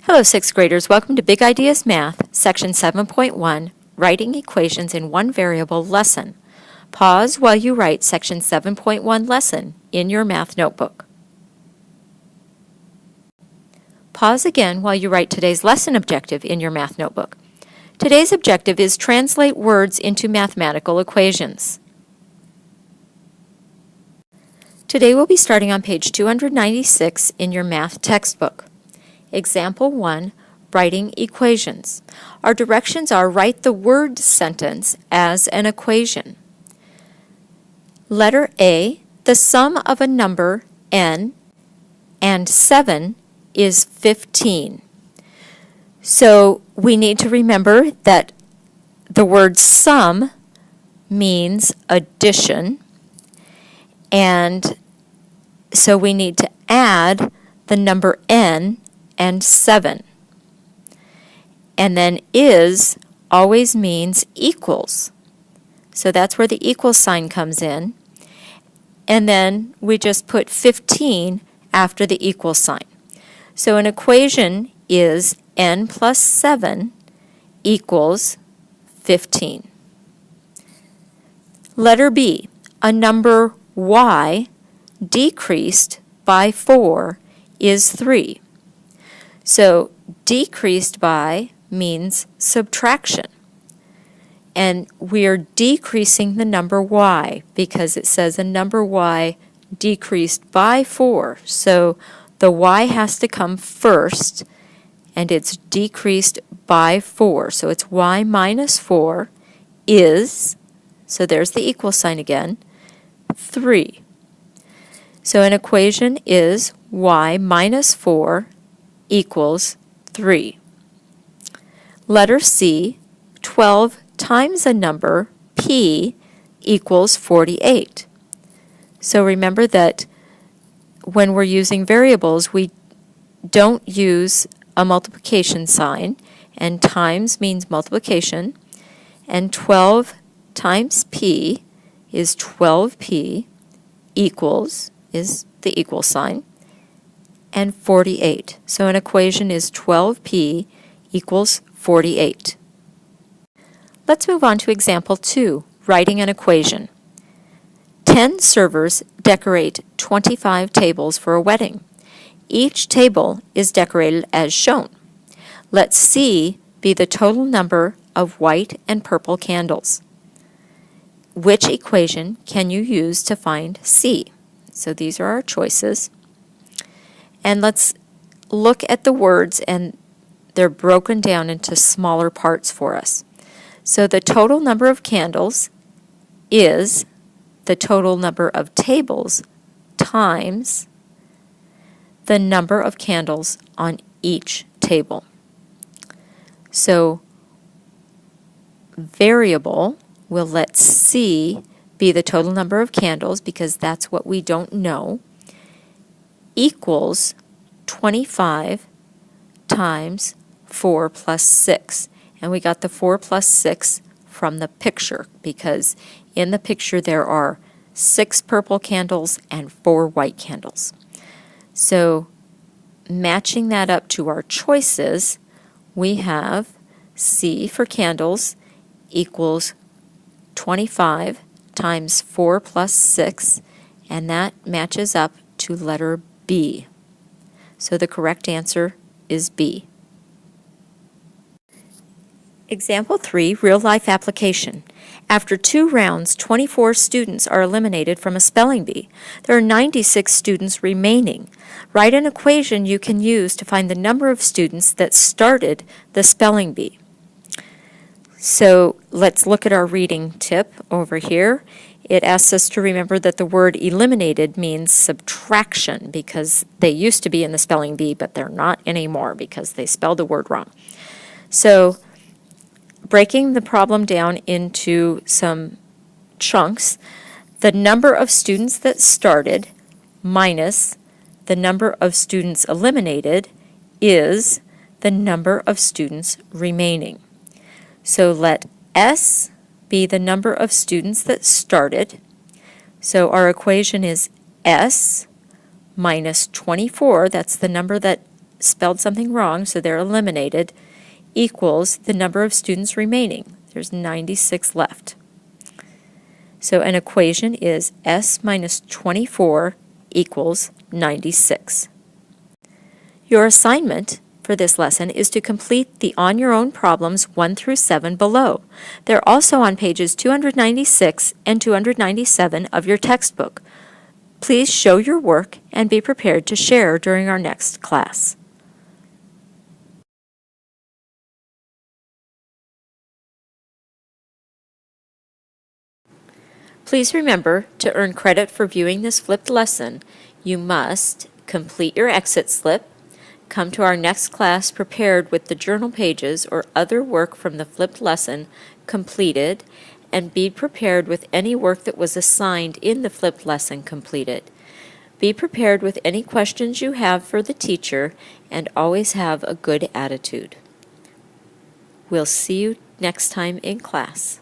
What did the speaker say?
Hello, 6th graders. Welcome to Big Ideas Math, Section 7.1, Writing Equations in One Variable lesson. Pause while you write Section 7.1 lesson in your math notebook. Pause again while you write today's lesson objective in your math notebook. Today's objective is translate words into mathematical equations. Today we'll be starting on page 296 in your math textbook. Example 1, writing equations. Our directions are write the word sentence as an equation. Letter A, the sum of a number n and 7 is 15. So we need to remember that the word sum means addition, and so we need to add the number n and 7. And then is always means equals. So that's where the equal sign comes in. And then we just put 15 after the equal sign. So an equation is n plus 7 equals 15. Letter B, a number y decreased by 4 is 3. So decreased by means subtraction. And we are decreasing the number y because it says a number y decreased by 4. So the y has to come first, and it's decreased by 4. So it's y minus 4 is, so there's the equal sign again, 3. So an equation is y minus 4 equals 3. Letter C, 12 times a number, p, equals 48. So remember that when we're using variables, we don't use a multiplication sign, and times means multiplication, and 12 times p is 12p equals, is the equal sign, and 48. So an equation is 12p equals 48. Let's move on to example 2, writing an equation. 10 servers decorate 25 tables for a wedding. Each table is decorated as shown. Let C be the total number of white and purple candles. Which equation can you use to find C? So these are our choices. And let's look at the words, and they're broken down into smaller parts for us. So the total number of candles is the total number of tables times the number of candles on each table. So variable will let C be the total number of candles because that's what we don't know, equals 25 times 4 plus 6. And we got the 4 plus 6 from the picture because in the picture there are 6 purple candles and 4 white candles. So matching that up to our choices, we have C for candles equals 25 times 4 plus 6, and that matches up to letter B. So the correct answer is B. Example 3, real-life application. After 2 rounds, 24 students are eliminated from a spelling bee. There are 96 students remaining. Write an equation you can use to find the number of students that started the spelling bee. So let's look at our reading tip over here. It asks us to remember that the word eliminated means subtraction because they used to be in the spelling bee, but they're not anymore because they spelled the word wrong. So breaking the problem down into some chunks, the number of students that started minus the number of students eliminated is the number of students remaining. So let S be the number of students that started. So our equation is S minus 24, that's the number that spelled something wrong, so they're eliminated, equals the number of students remaining. There's 96 left. So an equation is S minus 24 equals 96. Your assignment for this lesson is to complete the On Your Own problems 1 through 7 below. They're also on pages 296 and 297 of your textbook. Please show your work and be prepared to share during our next class. Please remember, to earn credit for viewing this flipped lesson, you must complete your exit slip, come to our next class prepared with the journal pages or other work from the flipped lesson completed, and be prepared with any work that was assigned in the flipped lesson completed. Be prepared with any questions you have for the teacher, and always have a good attitude. We'll see you next time in class.